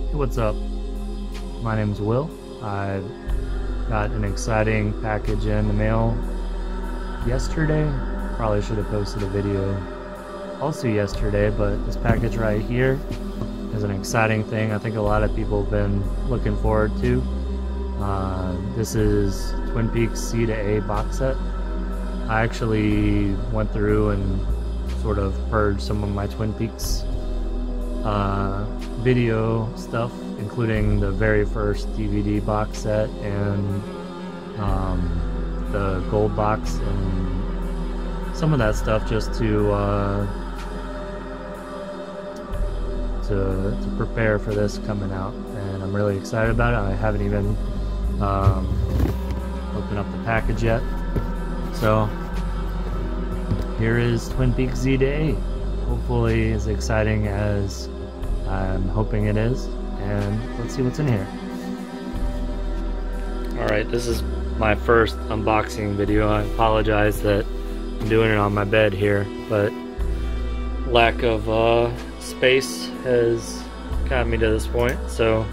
Hey, what's up? My name's Will. I got an exciting package in the mail yesterday. Probably should have posted a video also yesterday, but this package right here is an exciting thing I think a lot of people have been looking forward to. This is Twin Peaks C to A box set. I actually went through and sort of purged some of my Twin Peaks video stuff, including the very first DVD box set and the gold box and some of that stuff, just to prepare for this coming out, and I'm really excited about it. I haven't even opened up the package yet, so here is Twin Peaks Z to A. Hopefully as exciting as I'm hoping it is, and let's see what's in here. Alright, this is my first unboxing video. I apologize that I'm doing it on my bed here, but lack of space has gotten me to this point. So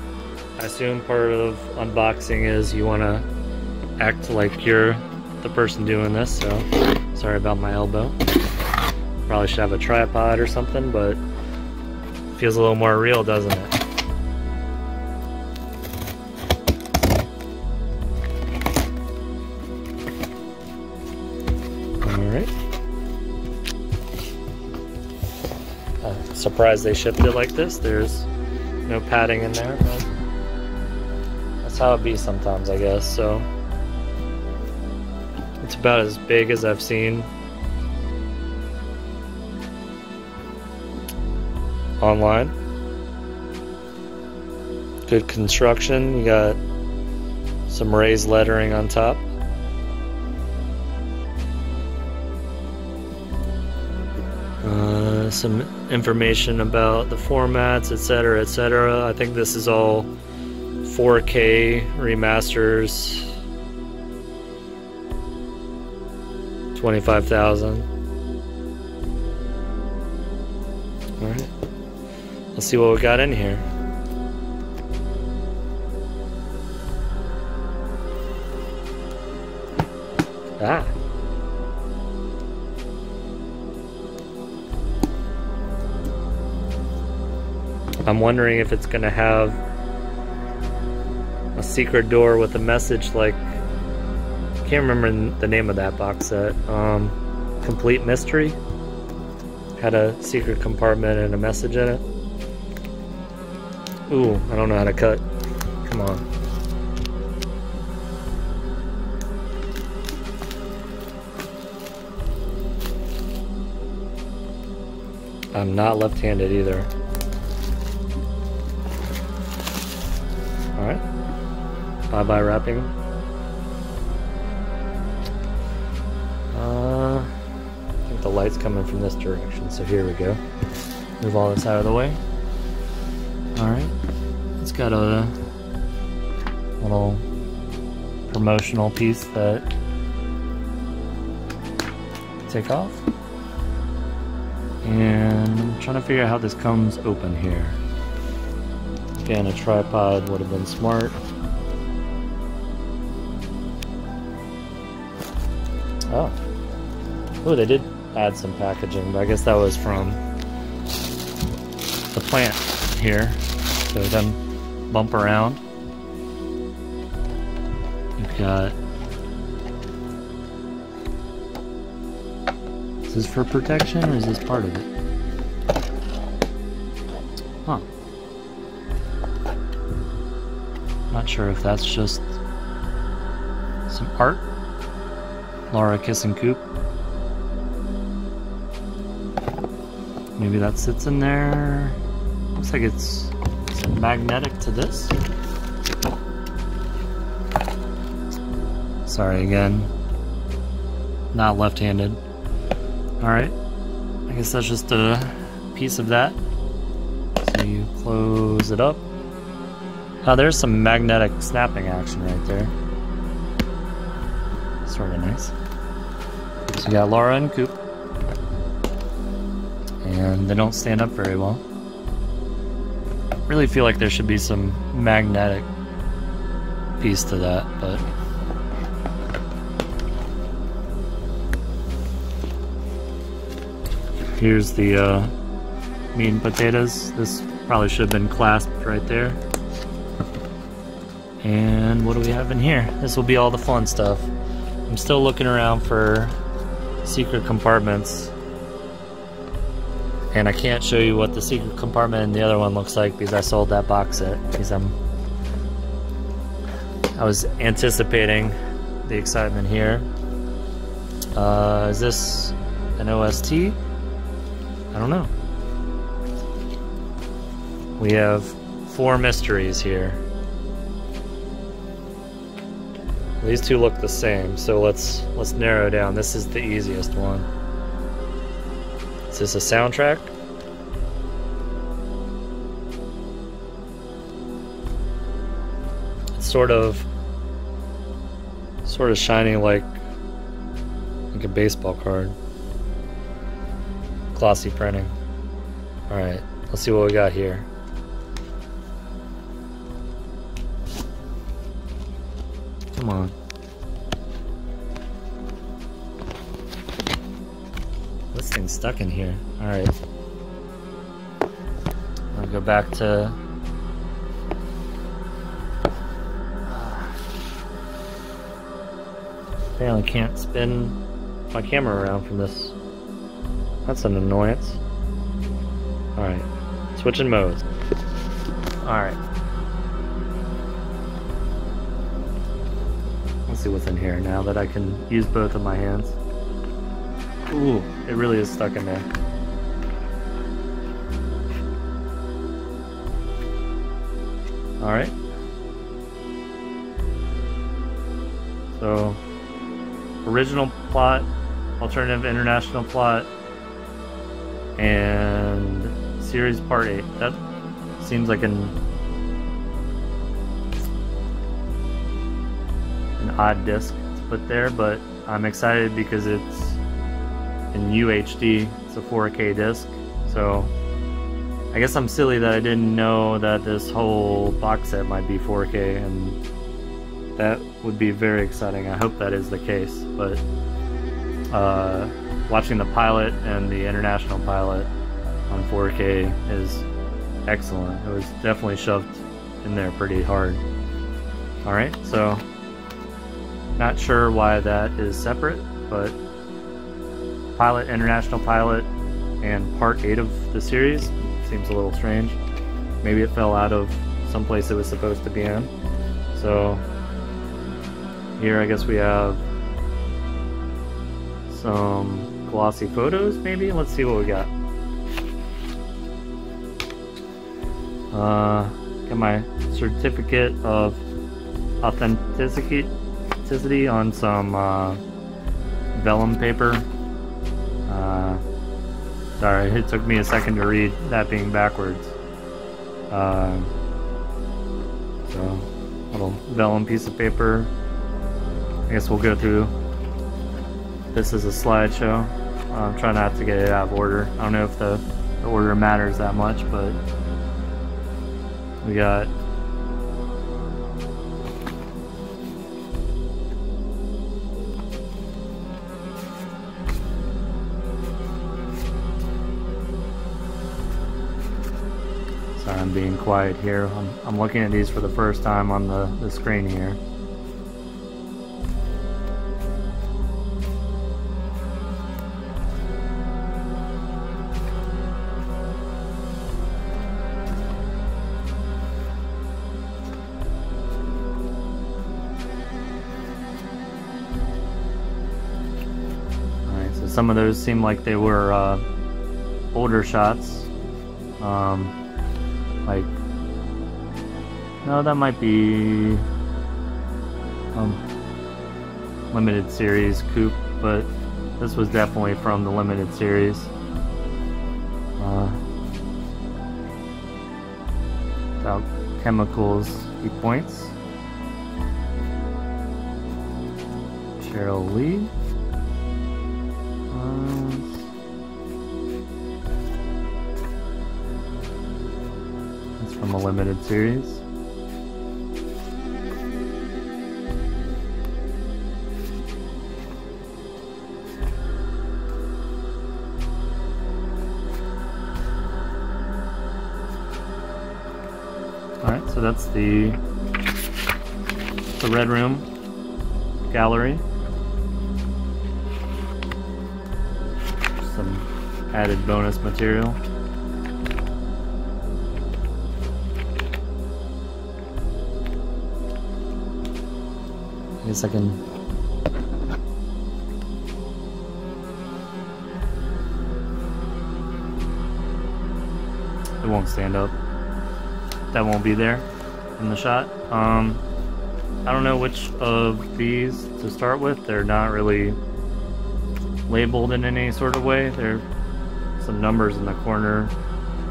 I assume part of unboxing is you want to act like you're the person doing this, so sorry about my elbow. Probably should have a tripod or something, but it feels a little more real, doesn't it? Alright. Surprised they shipped it like this. There's no padding in there, but that's how it be sometimes, I guess. So it's about as big as I've seen online. Good construction. You got some raised lettering on top. Some information about the formats, etc., etc. I think this is all 4K remasters. 25,000. All right. Let's see what we got in here. Ah. I'm wondering if it's gonna have a secret door with a message, like, I can't remember the name of that box set. Complete Mystery had a secret compartment and a message in it. Ooh, I don't know how to cut. Come on. I'm not left-handed either. Alright. Bye-bye wrapping. I think the light's coming from this direction, so here we go. Move all this out of the way. Alright. It's got a little promotional piece that take off. And I'm trying to figure out how this comes open here. Again, a tripod would have been smart. Oh, they did add some packaging, but I guess that was from the plant here. So it doesn't bump around. You've got... Is this for protection, or is this part of it? Huh. Not sure if that's just some art. Laura kissing Coop. Maybe that sits in there. Looks like it's magnetic to this. Sorry again. Not left-handed. Alright. I guess that's just a piece of that. So you close it up. Oh, there's some magnetic snapping action right there. Sort of nice. So you got Laura and Coop. And they don't stand up very well. Really feel like there should be some magnetic piece to that, but here's the meat and potatoes. This probably should have been clasped right there. And what do we have in here? This will be all the fun stuff. I'm still looking around for secret compartments, and I can't show you what the secret compartment in the other one looks like because I sold that box set, because I was anticipating the excitement here. Is this an OST? I don't know. We have 4 mysteries here. These two look the same, so let's narrow down. This is the easiest one. Is this a soundtrack? It's sort of shiny like a baseball card. Glossy printing. Alright, let's see what we got here. Come on. This thing's stuck in here. Alright. I'll go back to... Apparently can't spin my camera around from this. That's an annoyance. Alright. Switching modes. Alright. Let's see what's in here now that I can use both of my hands. Ooh, it really is stuck in there. Alright. So, original plot, alternative international plot, and series part 8. That seems like an odd disc to put there, but I'm excited because it's in UHD. It's a 4K disc, so I guess I'm silly that I didn't know that this whole box set might be 4K, and that would be very exciting. I hope that is the case, but watching the pilot and the international pilot on 4K is excellent. It was definitely shoved in there pretty hard. Alright, so not sure why that is separate, but pilot, international pilot, and part 8 of the series seems a little strange. Maybe it fell out of some place it was supposed to be in. So here I guess we have some glossy photos maybe? Let's see what we got. Got my certificate of authenticity on some vellum paper. Sorry, it took me a second to read that being backwards. So, little vellum piece of paper. I guess we'll go through this as a slideshow. I'm trying not to get it out of order. I don't know if the order matters that much, but we got sorry, I'm being quiet here. I'm looking at these for the first time on the screen here. Some of those seem like they were older shots. Like, no, that might be limited series coupe, but this was definitely from the limited series. Without chemicals, he points. Cheryl Lee. from a limited series. Alright, so that's the Red Room gallery. Some added bonus material. I guess I can it won't stand up. That won't be there in the shot. I don't know which of these to start with. They're not really labeled in any sort of way. There are some numbers in the corner.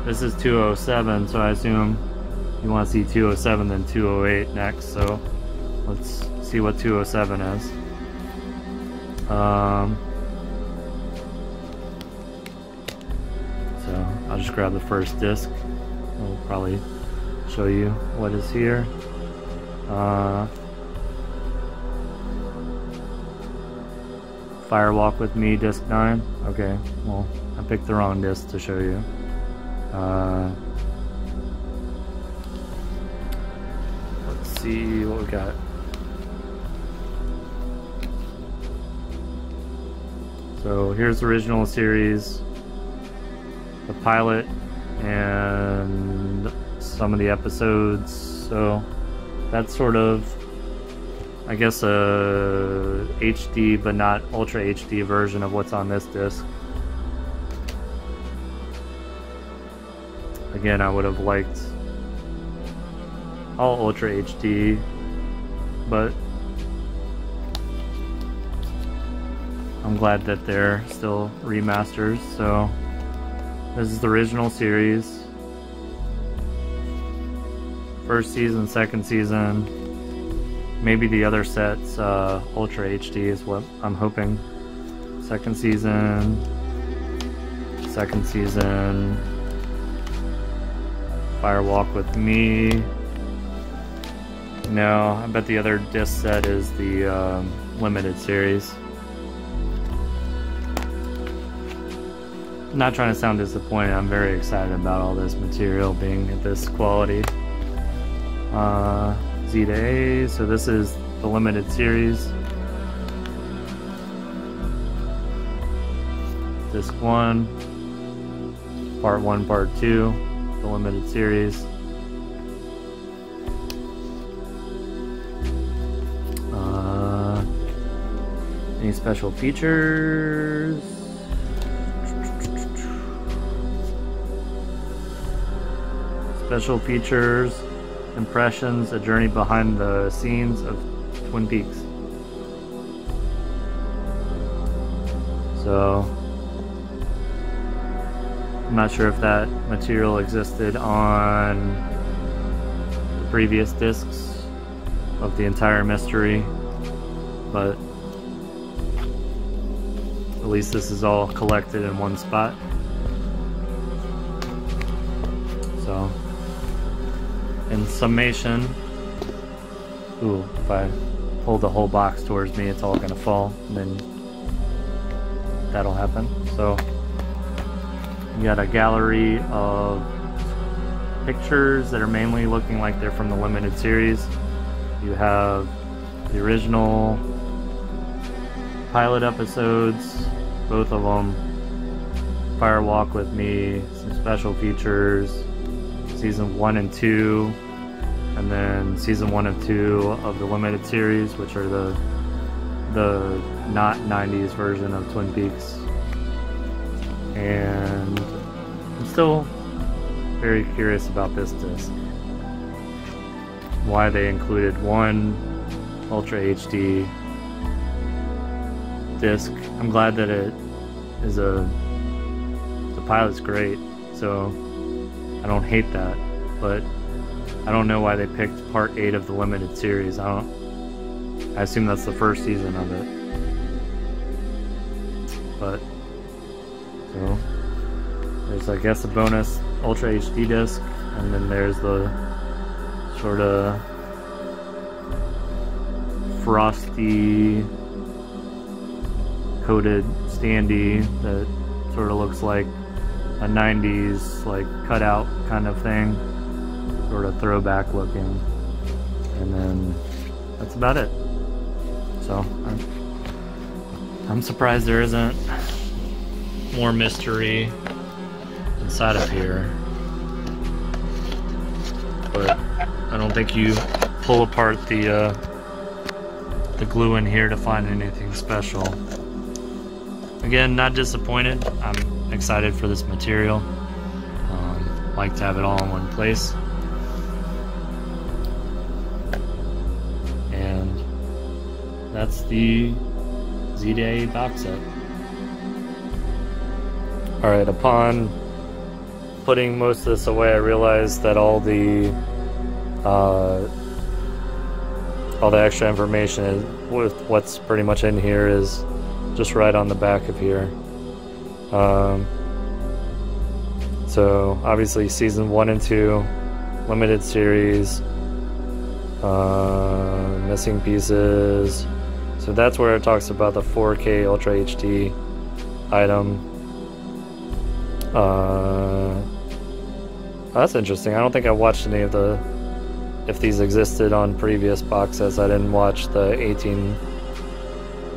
This is 207, so I assume you want to see 207 then 208 next. So let's see what 207 is. So I'll just grab the first disc. We'll probably show you what is here. Fire Walk With Me, disc 9. Okay, well, I picked the wrong disc to show you. Let's see what we got. So here's the original series, the pilot, and some of the episodes. So that's sort of, I guess, a HD but not Ultra HD version of what's on this disc. Again, I would have liked all Ultra HD, but I'm glad that they're still remasters. So this is the original series. First season, second season. Maybe the other set's Ultra HD is what I'm hoping. Second season. Fire Walk With Me. No, I bet the other disc set is the limited series. I'm not trying to sound disappointed. I'm very excited about all this material being at this quality. Z to A, so this is the limited series. Disc 1, Part 1, Part 2, the limited series. Any special features? Special features. Impressions, a journey behind the scenes of Twin Peaks. So, I'm not sure if that material existed on the previous discs of the entire mystery, but at least this is all collected in one spot. So, in summation, ooh, if I pull the whole box towards me, it's all gonna fall, and then that'll happen. So, you got a gallery of pictures that are mainly looking like they're from the limited series. You have the original pilot episodes, both of them, Fire Walk With Me, some special features, season 1 and 2, and then season 1 and 2 of the limited series, which are the not 90s version of Twin Peaks. And I'm still very curious about this disc. Why they included one Ultra HD disc. I'm glad that it is the pilot's great, so I don't hate that, but I don't know why they picked part 8 of the limited series. I assume that's the first season of it. But so there's, I guess, a bonus Ultra HD disc And then there's the sort of frosty coated standee that sort of looks like a 90s like cutout kind of thing, sort of throwback looking. And then that's about it. So I'm surprised there isn't more mystery inside of here, but I don't think you pull apart the glue in here to find anything special. Again, not disappointed. I'm excited for this material. Like to have it all in one place. And that's the Z-Day box set. Alright, upon putting most of this away, I realized that all the extra information is, with what's pretty much in here, is just right on the back of here. So obviously season 1 and 2, limited series, missing pieces. So that's where it talks about the 4K Ultra HD item. That's interesting. I don't think I watched any of the, if these existed on previous box sets. I didn't watch the 18,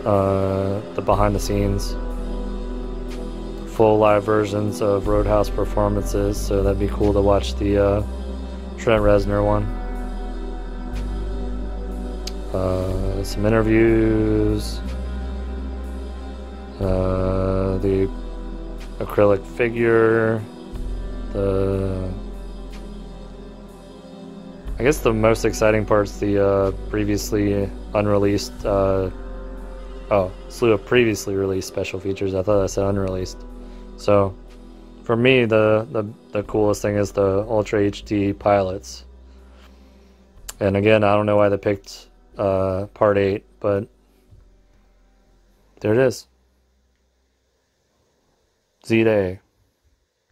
the behind the scenes full live versions of Roadhouse performances, so that'd be cool to watch the Trent Reznor one. Some interviews, the acrylic figure, I guess the most exciting part's the previously unreleased, slew of previously released special features. I thought I said unreleased. So for me, the coolest thing is the Ultra HD pilots. And again, I don't know why they picked part 8, but there it is. Z-Day.